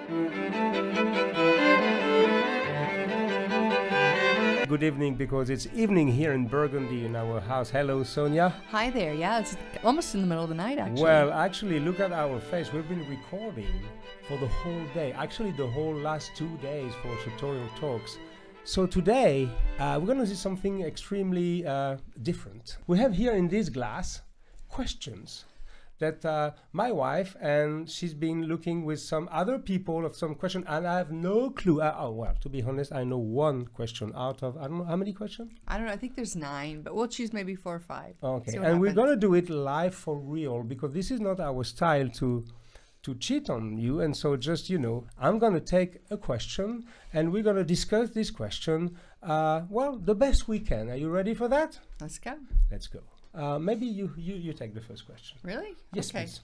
Good evening, because it's evening here in Burgundy in our house. Hello, Sonya. Hi there. Yeah, it's almost in the middle of the night, actually. Well, actually, look at our face. We've been recording for the whole day. Actually, the whole last 2 days for Sartorial Talks. So today, we're going to see something extremely different. We have here in this glass questions that my wife, and she's been looking with some other people of some question, and I have no clue. Well, to be honest, I know one question out of, I don't know, how many questions? I don't know. I think there's 9, but we'll choose maybe 4 or 5. Okay, and we're going to do it live for real, because this is not our style to cheat on you. And so just, you know, I'm going to take a question, and we're going to discuss this question, well, the best we can. Are you ready for that? Let's go. Let's go. Maybe you take the first question. Really? Yes, okay. Please.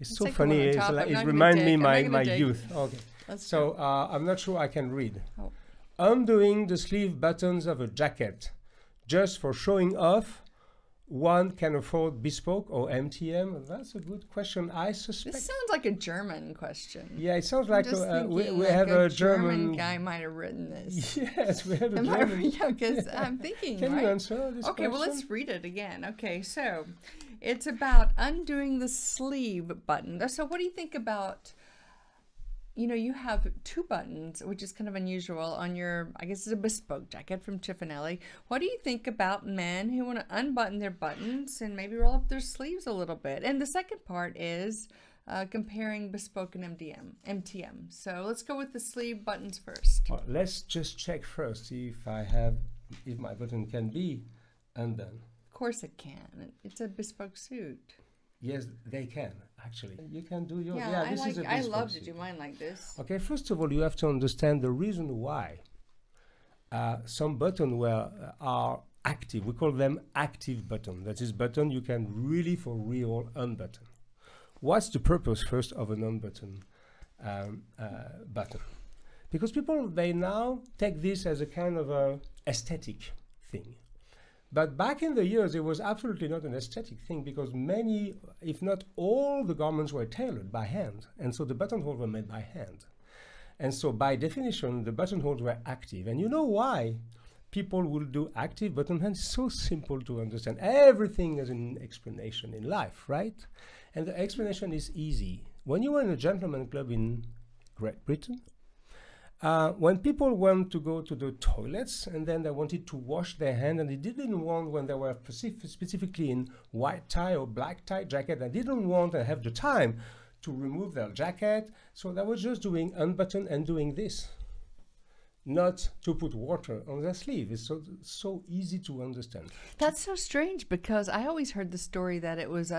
It's so funny. It reminds me my youth. Okay. So I'm not sure I can read. Oh. Undoing the sleeve buttons of a jacket just for showing off. One can afford bespoke or MTM? That's a good question. I suspect. This sounds like a German question. Yeah, it sounds like we have a German guy might have written this. Yes, we have a German. Yeah, because I'm thinking. Can you answer this question? Well, let's read it again. Okay, so it's about undoing the sleeve button. So what do you think about? You know, you have 2 buttons, which is kind of unusual on your, I guess it's a bespoke jacket from Tiffany. What do you think about men who want to unbutton their buttons and maybe roll up their sleeves a little bit? And the second part is comparing bespoke and MTM. So let's go with the sleeve buttons first. Well, let's just check first, see if my button can be undone. Of course it can. It's a bespoke suit. Yes, they can, actually. You can do your... Yeah, I love to do mine like this. Okay, first of all, you have to understand the reason why some buttons are active. We call them active buttons. That is button you can really, for real, unbutton. What's the purpose, first, of an unbutton button? Because people, they now take this as a kind of a aesthetic thing. But back in the years, it was absolutely not an aesthetic thing, because many, if not all, the garments were tailored by hand. And so the buttonholes were made by hand. And so by definition, the buttonholes were active. And you know why people will do active buttonholes? It's so simple to understand. Everything has an explanation in life, right? And the explanation is easy. When you were in a gentleman club in Great Britain, when people want to go to the toilets and then they wanted to wash their hand, and they didn't want, when they were specifically in white tie or black tie jacket, they didn't want to have the time to remove their jacket, so they were just doing unbutton and doing this, not to put water on their sleeve. It's so easy to understand. That's so strange, because I always heard the story that it was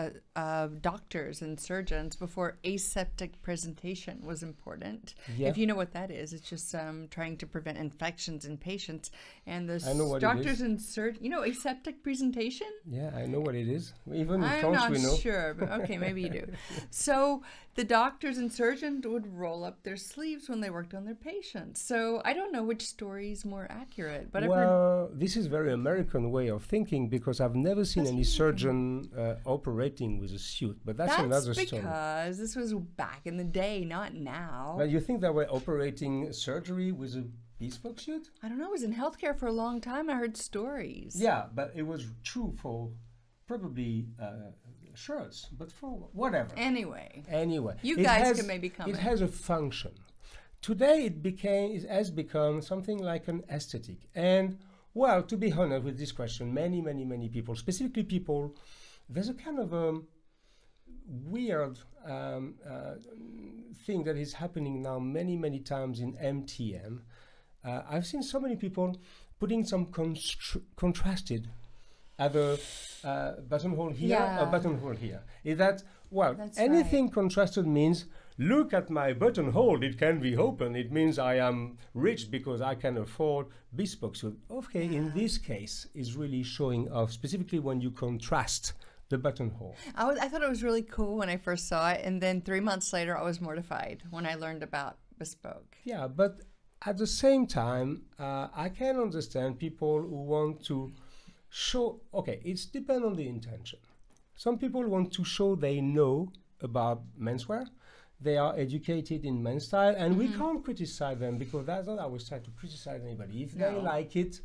doctors and surgeons before aseptic presentation was important. Yeah. If you know what that is, it's just trying to prevent infections in patients. And the doctors and surgeons, you know, aseptic presentation? Yeah, I know what it is. Even in France, we know. I'm not sure, but okay, maybe you do. So the doctors and surgeons would roll up their sleeves when they worked on their patients. So I don't know which story is more accurate, but well, this is very American way of thinking, because I've never seen any surgeon operating with a suit. But that's another story. That's because this was back in the day, not now. But you think they were operating surgery with a bespoke suit? I don't know. I was in healthcare for a long time. I heard stories. Yeah, but it was true for probably shirts, but for whatever. Anyway, you it guys can maybe comment. It has a function. Today it has become something like an aesthetic. And well, to be honest with this question, many people, specifically people, there's a kind of a weird thing that is happening now many times in MTM. I've seen so many people putting some contrasted either buttonhole here or buttonhole here. Is that, well, that's anything contrasted means, look at my buttonhole, it can be open. It means I am rich because I can afford bespoke. So, okay, in this case, is really showing off, specifically when you contrast the buttonhole. I thought it was really cool when I first saw it, and then 3 months later, I was mortified when I learned about bespoke. Yeah, but at the same time, I can understand people who want to show, okay, it's depend on the intention. Some people want to show they know about menswear. they are educated in men's style, and we can't criticize them, because that's not our style to criticize anybody. If they like it,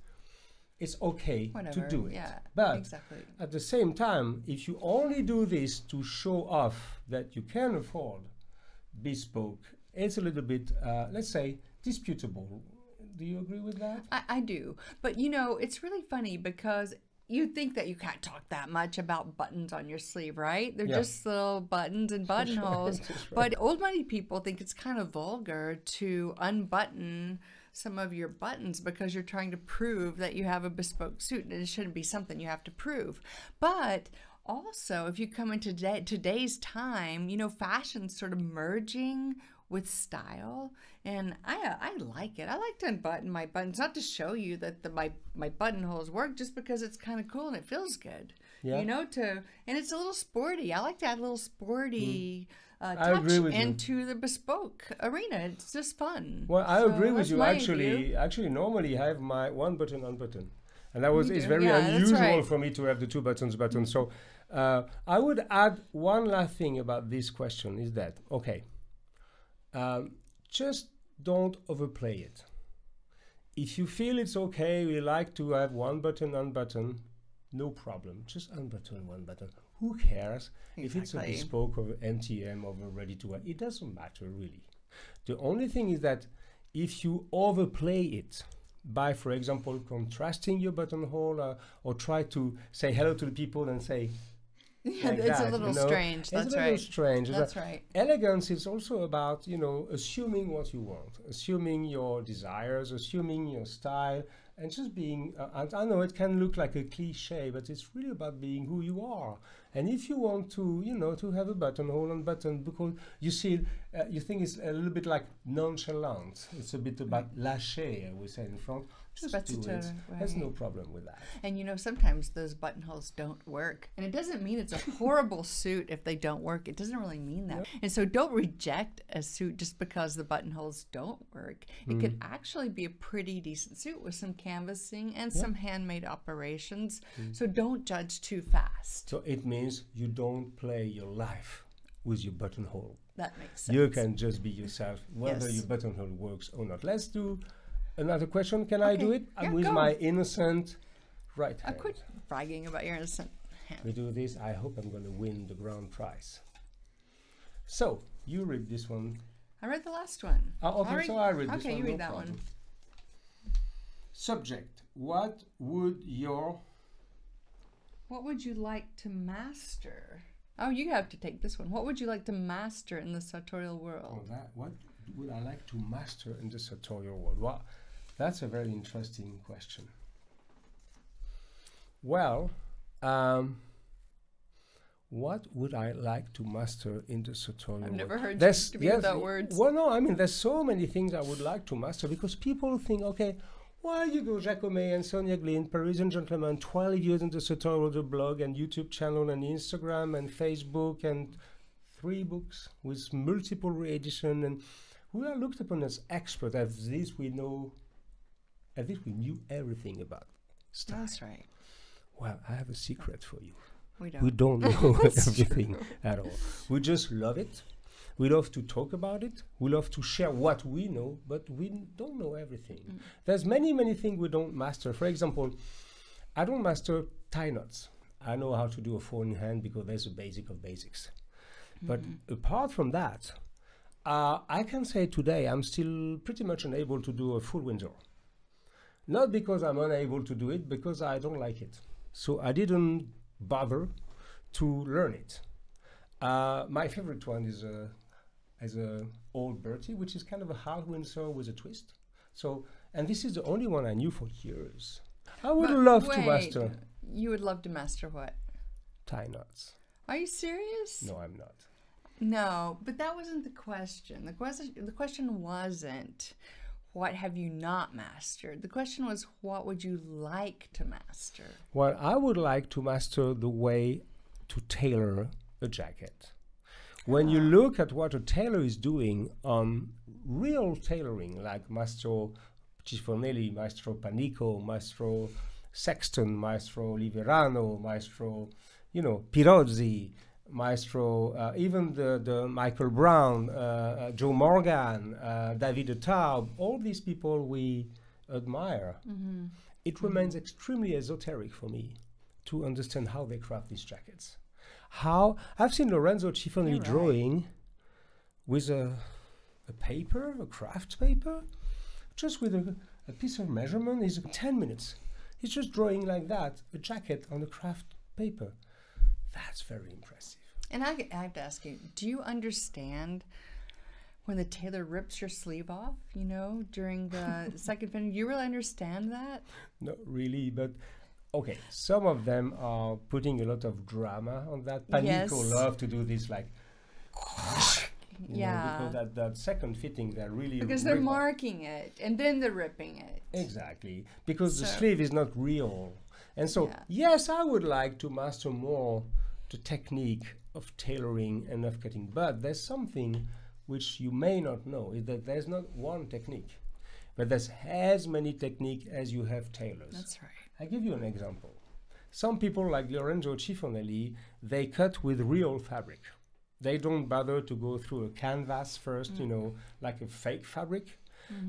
it's okay to do it. Yeah, but exactly. at the same time, if you only do this to show off that you can afford bespoke, it's a little bit, let's say, disputable. Do you agree with that? I do. But, you know, it's really funny because you think that you can't talk that much about buttons on your sleeve, right? They're just little buttons and buttonholes. But old money people think it's kind of vulgar to unbutton some of your buttons because you're trying to prove that you have a bespoke suit, and it shouldn't be something you have to prove. But also, if you come into today's time, you know, fashion's sort of merging with style, and I like it. I like to unbutton my buttons, not to show you that my buttonholes work, just because it's kind of cool and it feels good. You know, and it's a little sporty. I like to add a little sporty touch into the bespoke arena. It's just fun. Well, I agree with you. Actually, normally I have my one button unbuttoned, and that it's very unusual for me to have the two buttons buttoned. So I would add one last thing about this question is that, okay, just don't overplay it. If you feel it's okay, you like to have one button unbuttoned, no problem. Just unbutton one button. Who cares if it's a bespoke or MTM or a ready-to-wear? It doesn't matter, really. The only thing is that if you overplay it by, for example, contrasting your buttonhole or try to say hello to the people and say, it's a little strange. That's right. It's a little strange. That's right. Elegance is also about, you know, assuming what you want, assuming your desires, assuming your style, and just being, I know it can look like a cliche, but it's really about being who you are. And if you want to, you know, to have a buttonhole unbuttoned because you see, you think it's a little bit like nonchalant. It's a bit about lâché, we say in France. Just do it. There's no problem with that. And you know, sometimes those buttonholes don't work. And it doesn't mean it's a horrible suit if they don't work. It doesn't really mean that. And so don't reject a suit just because the buttonholes don't work. It could actually be a pretty decent suit with some canvassing and some handmade operations. So don't judge too fast. So it means you don't play your life with your buttonhole. That makes sense. You can just be yourself, whether your buttonhole works or not. Let's do another question. Can I do it? I'm with my innocent right hand. Quit bragging about your innocent hand. We do this. I hope I'm going to win the grand prize. So, you read this one. I read the last one. Okay, so I read this one. Okay, you read that one. Subject. What would you like to master? Oh, you have to take this one. What would you like to master in the sartorial world? Oh, what would I like to master in the sartorial world? Well, that's a very interesting question. Well, what would I like to master in the sartorial world? I've never heard you speak without words. Well, no, I mean, there's so many things I would like to master because people think, okay, well, Hugo Jacomet and Sonya Glyn, Parisian gentleman, 12 years in the sartorial world, a blog and YouTube channel and Instagram and Facebook and 3 books with multiple re-edition, and we are looked upon as experts. As this we knew everything about style. That's right. Well, I have a secret for you. We don't know everything at all. We just love it. We love to talk about it. We love to share what we know, but we don't know everything. There's many, many things we don't master. For example, I don't master tie knots. I know how to do a 4-in-hand because there's a basic of basics. But apart from that, I can say today I'm still pretty much unable to do a full window. Not because I'm unable to do it, because I don't like it. So I didn't bother to learn it. My favorite one is a old Bertie, which is kind of a half Windsor with a twist. So, and this is the only one I knew for years. I would love to master. You would love to master what? Tie knots. Are you serious? No, I'm not. No, but that wasn't the question. The question wasn't what have you not mastered. The question was what would you like to master? Well, I would like to master the way to tailor a jacket. When you look at what a tailor is doing on real tailoring, like Maestro Cifonelli, Maestro Panico, Maestro Sexton, Maestro Liverano, Maestro, Pirozzi, maestro, even the Michael Brown, Joe Morgan, David Taub, all these people we admire. It remains extremely esoteric for me to understand how they craft these jackets. How I've seen Lorenzo Cifonelli drawing with a paper, a craft paper, just with a piece of measurement. Is 10 minutes. He's just drawing like that, a jacket on a craft paper. That's very impressive. And I have to ask you, do you understand when the tailor rips your sleeve off, you know, during the second finish? You really understand that? Not really, but okay. Some of them are putting a lot of drama on that. Panico love to do this, like, you know, because that second fitting, they're really... Because they're marking it, and then they're ripping it. Exactly, because the sleeve is not real. And so, yes, I would like to master more the technique of tailoring and of cutting, but there's something which you may not know, is that there's not one technique, but there's as many techniques as you have tailors. That's right. I give you an example. Some people like Lorenzo Cifonelli, they cut with real fabric. They don't bother to go through a canvas first, you know, like a fake fabric,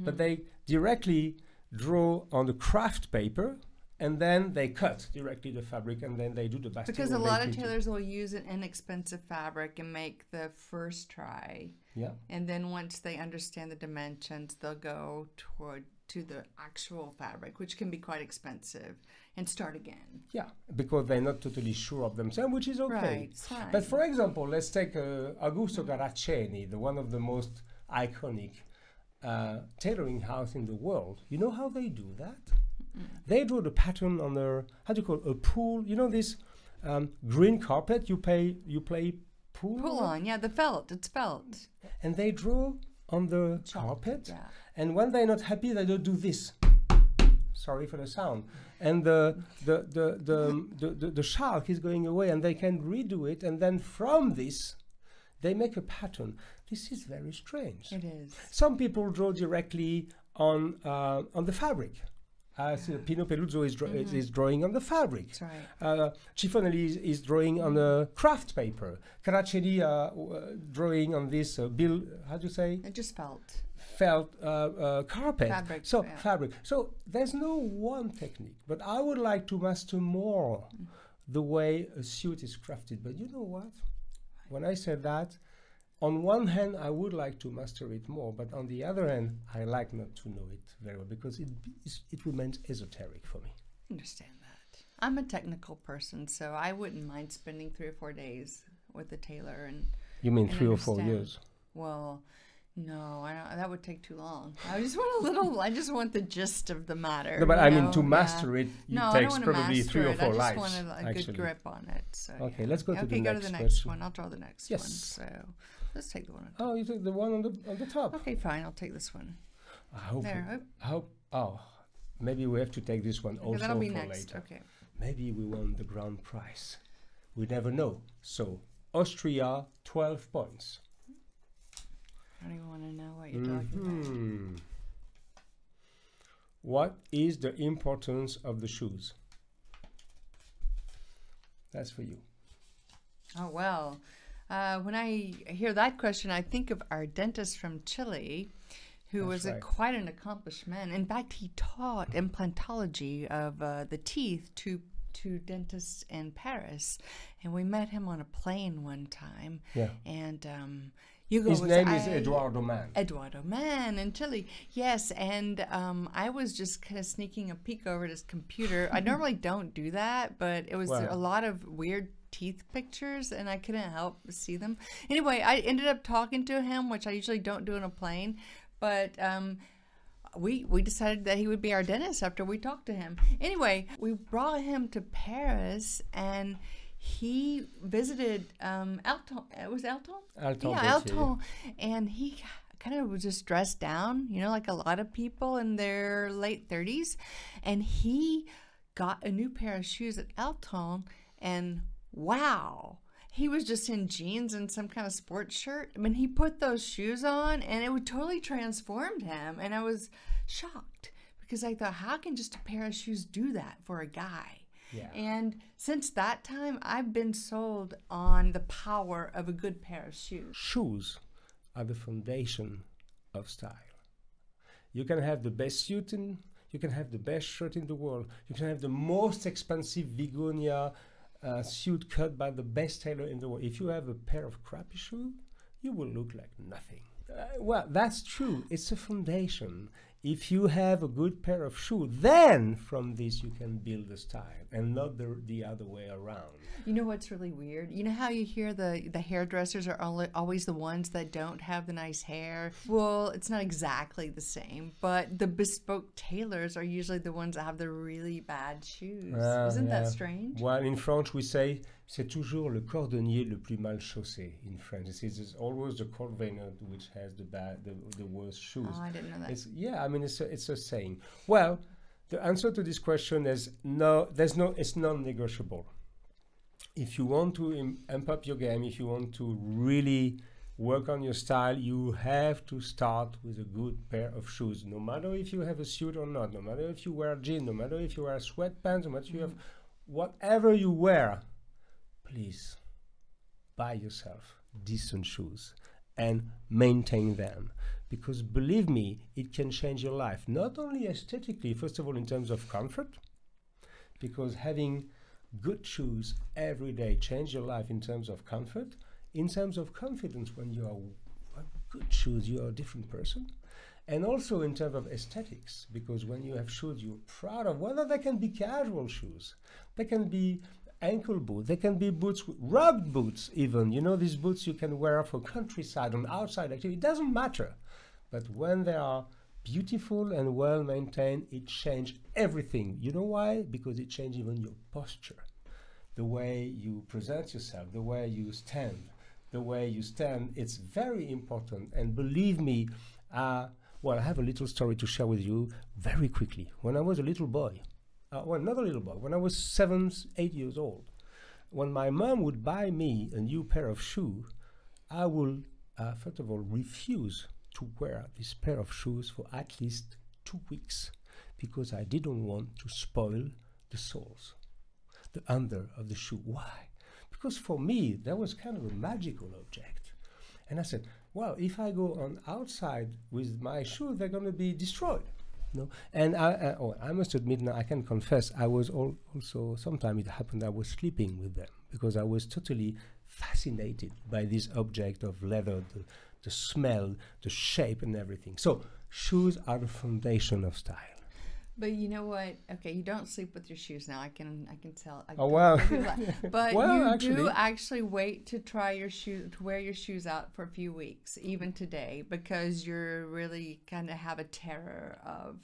but they directly draw on the craft paper, and then they cut directly the fabric, and then they do the basting. Because a lot of tailors will use an inexpensive fabric and make the first try. Yeah. And then once they understand the dimensions, they'll go to the actual fabric, which can be quite expensive, and start again. Yeah, because they're not totally sure of themselves, which is okay. Right. But for example, let's take Augusto Caraceni, the one of the most iconic tailoring house in the world. You know how they do that? They draw the pattern on a, how do you call it, a pool? You know this green carpet you play pool? Pull on, yeah, the felt, it's felt. And they draw on the carpet, and when they're not happy, they don't do this. Sorry for the sound. And the shark is going away, and they can redo it, and then from this, they make a pattern. This is very strange. It is. Some people draw directly on the fabric. Pino Peluzzo is drawing on the fabric. That's right. Cifonelli is drawing on the craft paper. Caraceni drawing on this how do you say? It just felt carpet. Fabric. Fabric. So there's no one technique, but I would like to master more the way a suit is crafted. But you know what? When I said that, on one hand, I would like to master it more, but on the other hand, I like not to know it very well because it remains esoteric for me. I understand that. I'm a technical person, so I wouldn't mind spending 3 or 4 days with the tailor. And you mean 3 or 4 years? Well, no, that would take too long. I just want a little. I just want the gist of the matter. No, but I mean to master it, takes probably 3 or 4 lives. I just want a good grip on it. So, okay, let's go to the next question. Okay, go to the next one. I'll draw the next one. So let's take the one. Oh, you take the one on the top. Okay, fine. I'll take this one. I hope. Oh, maybe we have to take this one also that'll be for next. later. Okay. Maybe we won the grand prize. We never know. So Austria, 12 points. I don't even want to know what you're talking about. What is the importance of the shoes? That's for you. Oh, well. When I hear that question, I think of our dentist from Chile, who was quite an accomplished man. In fact, he taught implantology of the teeth to dentists in Paris. And we met him on a plane one time. Yeah. And his name is Eduardo Man. Eduardo Man in Chile, yes. And I was just kind of sneaking a peek over at his computer. I normally don't do that, but it was a lot of weird teeth pictures, and I couldn't help but see them. Anyway, I ended up talking to him, which I usually don't do on a plane, but we decided that he would be our dentist after we talked to him. Anyway, we brought him to Paris, and he visited Alton. It was Alton? Alton. Yeah, Alton. And he kind of was just dressed down, you know, like a lot of people in their late 30s. And he got a new pair of shoes at Alton, and wow, he was just in jeans and some kind of sports shirt. I mean, he put those shoes on, and it totally transformed him. And I was shocked because I thought, how can just a pair of shoes do that for a guy? Yeah. And since that time, I've been sold on the power of a good pair of shoes. Shoes are the foundation of style. You can have the best suit in, you can have the best shirt in the world, you can have the most expensive Vigonia suit cut by the best tailor in the world. If you have a pair of crappy shoes, you will look like nothing. Well, that's true. It's a foundation. If you have a good pair of shoes, then from this you can build a style, and not the other way around. You know what's really weird? You know how you hear the hairdressers are always the ones that don't have the nice hair? Well, it's not exactly the same, but the bespoke tailors are usually the ones that have the really bad shoes. Isn't that strange? Well, in French we say, c'est toujours le cordonnier le plus mal chaussé in French. It's always the cordwainer which has the worst shoes. Oh, I didn't know that. Yeah, I mean, it's a saying. Well, the answer to this question is no, it's non-negotiable. If you want to amp up your game, if you want to really work on your style, you have to start with a good pair of shoes. No matter if you have a suit or not, no matter if you wear jeans, no matter if you wear sweatpants, no matter if you have whatever you wear, please buy yourself decent shoes and maintain them. Because believe me, it can change your life. Not only aesthetically, first of all, in terms of comfort, because having good shoes every day change your life in terms of comfort. In terms of confidence, when you are good shoes, you are a different person. And also in terms of aesthetics, because when you have shoes you're proud of, whether they can be casual shoes, they can be ankle boots, they can be boots, rugged boots even. You know, these boots you can wear for countryside and outside activity. It doesn't matter. But when they are beautiful and well maintained, it changes everything. You know why? Because it changes even your posture, the way you present yourself, the way you stand. It's very important. And believe me, well, I have a little story to share with you very quickly. When I was a little boy, well, not a little boy, when I was 7, 8 years old, when my mom would buy me a new pair of shoes, I would, first of all, refuse to wear this pair of shoes for at least 2 weeks, because I didn't want to spoil the soles, the under of the shoe. Why? Because for me, that was kind of a magical object. And I said, well, if I go on outside with my shoes, they're going to be destroyed. No? And I must admit now, I can confess, I was also, sometimes it happened I was sleeping with them, because I was totally fascinated by this object of leather, the smell, the shape and everything. So shoes are the foundation of style. But you know what? Okay, you don't sleep with your shoes now. I can tell. Oh wow! But well, you do actually wait to try your shoe, to wear your shoes out for a few weeks, even today, because you're really kind of have a terror of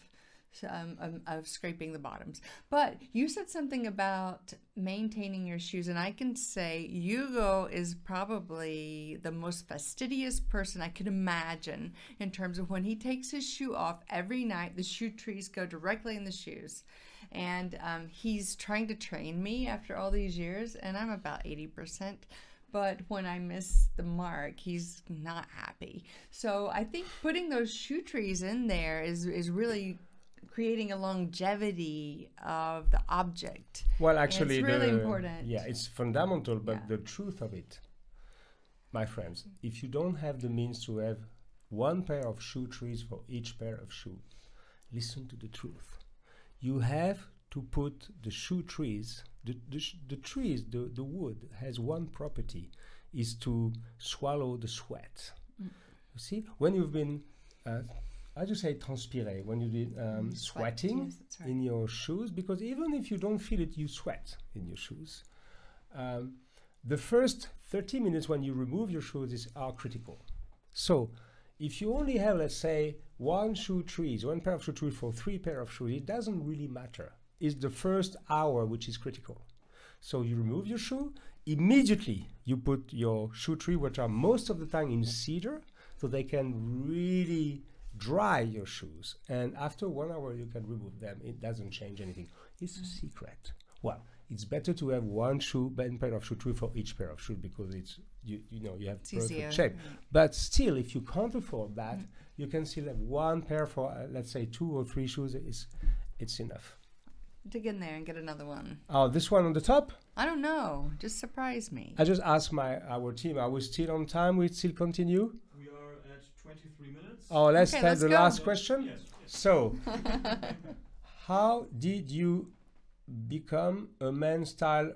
scraping the bottoms. But you said something about maintaining your shoes, and I can say Hugo is probably the most fastidious person I could imagine in terms of when he takes his shoe off every night, the shoe trees go directly in the shoes. And he's trying to train me after all these years, and I'm about 80%. But when I miss the mark, he's not happy. So I think putting those shoe trees in there is really creating a longevity of the object. Well, actually, it's really important. Yeah, it's fundamental, but the truth of it, my friends, if you don't have the means to have one pair of shoe trees for each pair of shoes, listen to the truth. You have to put the shoe trees, the trees, the wood has one property, is to swallow the sweat. You see, when you've been how do you say transpirer? When you did sweating, yes, that's right, in your shoes, because even if you don't feel it, you sweat in your shoes. The first 30 minutes when you remove your shoes are critical. So if you only have, let's say, one pair of shoe trees for 3 pair of shoes, it doesn't really matter. It's the first hour which is critical. So you remove your shoe, immediately you put your shoe tree, which are most of the time in cedar, so they can really dry your shoes, and after 1 hour you can remove them. It doesn't change anything. It's a secret. Well, it's better to have one pair of shoe tree for each pair of shoes, because it's you have perfect shape. But still, if you can't afford that, you can still have one pair for let's say 2 or 3 shoes. It's enough. dig in there and get another one. Oh, this one on the top? I don't know. Just surprise me. I just asked our team, are we still on time? We still continue? We are at 23 minutes. Oh, let's Okay, start let's the go. last question. Yes. So, how did you become a man-style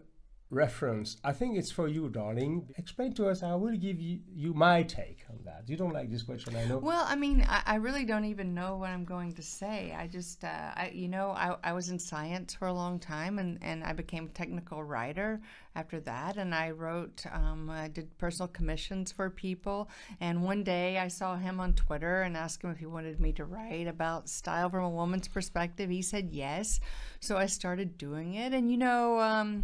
reference? I think it's for you, darling. Explain to us. I will give you my take on that. You don't like this question, I know. Well, I mean, I really don't even know what I'm going to say. I just, I was in science for a long time, and I became a technical writer after that, and I wrote, I did personal commissions for people, and one day I saw him on Twitter and asked him if he wanted me to write about style from a woman's perspective. He said yes, so I started doing it, and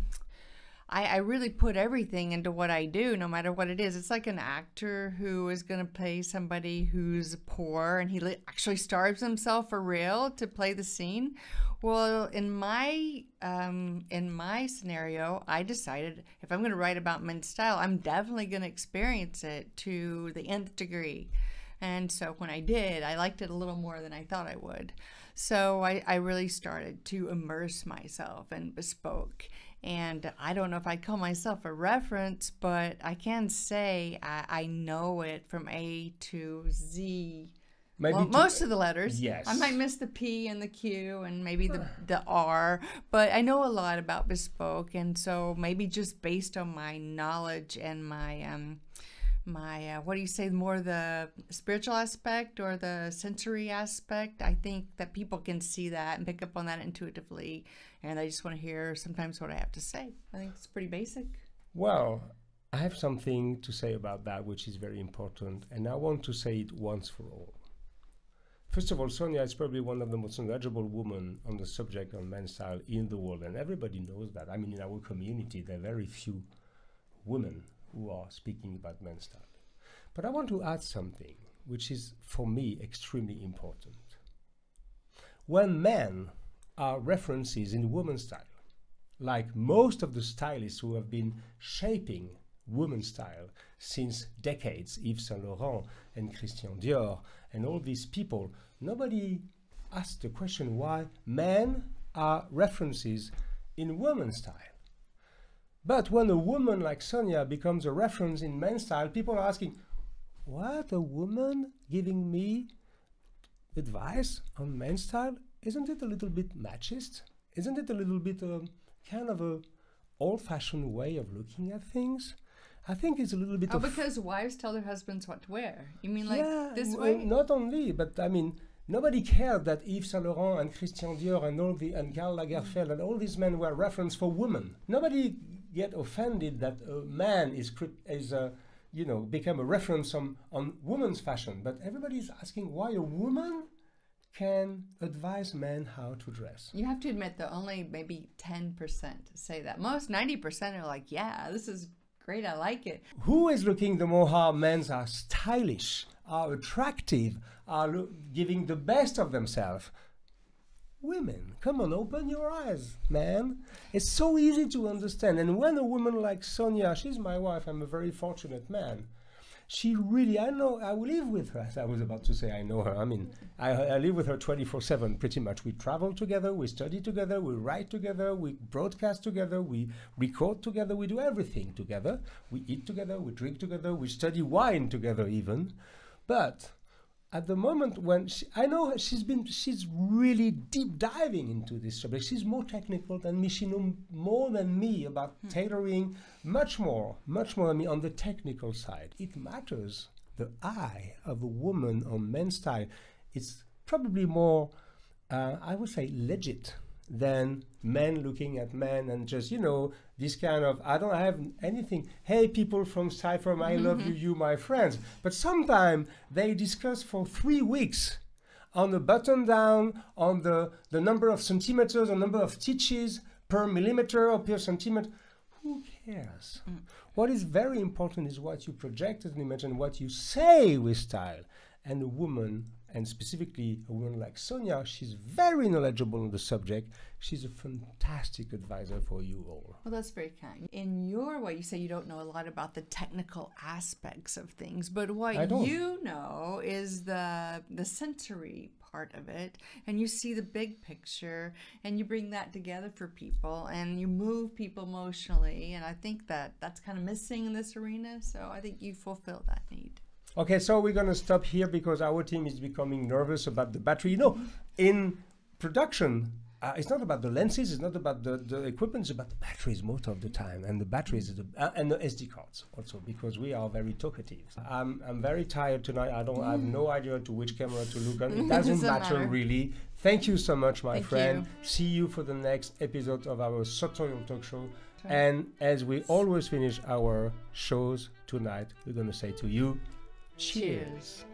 I really put everything into what I do, no matter what it is. It's like an actor who is going to play somebody who's poor, and he actually starves himself for real to play the scene. Well, in my scenario, I decided if I'm going to write about men's style, I'm definitely going to experience it to the nth degree. And so when I did, I liked it a little more than I thought I would. So I really started to immerse myself in Bespoke. And I don't know if I'd call myself a reference, but I can say I know it from A to Z. Maybe well, most of the letters. Yes. I might miss the P and the Q and maybe the R, but I know a lot about Bespoke. And so maybe just based on my knowledge and my what do you say, more the spiritual aspect or the sensory aspect, I think that people can see that and pick up on that intuitively, and I just want to hear sometimes what I have to say. I think it's pretty basic. Well, I have something to say about that, which is very important, and I want to say it once for all. First of all, Sonya is probably one of the most knowledgeable women on the subject of men's style in the world, and everybody knows that. I mean, in our community, there are very few women who are speaking about men's style. But I want to add something which is, for me, extremely important. When men are references in women's style, like most of the stylists who have been shaping women's style since decades, Yves Saint Laurent and Christian Dior and all these people, nobody asked the question why men are references in women's style. But when a woman like Sonya becomes a reference in men's style, people are asking, what, a woman giving me advice on men's style? Isn't it a little bit machist? Isn't it a little bit kind of a old-fashioned way of looking at things? I think it's a little bit because wives tell their husbands what to wear. You mean like this well, way? Not only, but I mean, nobody cared that Yves Saint Laurent and Christian Dior and Karl Lagerfeld and all these men were reference for women. Nobody get offended that a man is become a reference on women's fashion, but everybody is asking why a woman can advise men how to dress. You have to admit that only maybe 10% say that. Most 90% are like, yeah, this is great, I like it. Who is looking the more how men are stylish, are attractive, are giving the best of themselves? Women. Come on, open your eyes, man. It's so easy to understand. And when a woman like Sonya, she's my wife, I'm a very fortunate man. She really, I live with her. I was about to say I know her. I mean, I live with her 24/7 pretty much. We travel together, we study together, we write together, we broadcast together, we record together, we do everything together. We eat together, we drink together, we study wine together even. But at the moment when I know her, she's really deep diving into this subject. She's more technical than me. She knows more than me about tailoring, much more than me on the technical side. It matters. The eye of a woman on men's style, it's probably more, I would say, legit than men looking at men and just, this kind of, I don't have anything, hey, people from Style From, I love you, you my friends. But sometimes they discuss for 3 weeks on the button down, on the number of centimeters, the number of stitches per millimeter or per centimeter. Who cares? What is very important is what you project as an image and what you say with style. And a woman and specifically a woman like Sonya, she's very knowledgeable on the subject. She's a fantastic advisor for you all. Well, that's very kind. In your way, you say you don't know a lot about the technical aspects of things, but what you know is the sensory part of it, and you see the big picture, and you bring that together for people, and you move people emotionally, and I think that's kind of missing in this arena, so I think you fulfill that need. Okay, so we're going to stop here because our team is becoming nervous about the battery. You know, in production, it's not about the lenses, it's not about the equipment, it's about the batteries most of the time, and the batteries and the SD cards also, because we are very talkative. I'm very tired tonight. I have no idea to which camera to look at. It doesn't matter really. Thank you so much, my friend. See you for the next episode of our Sartorial Talk show. And as we always finish our shows tonight, we're going to say to you, cheers.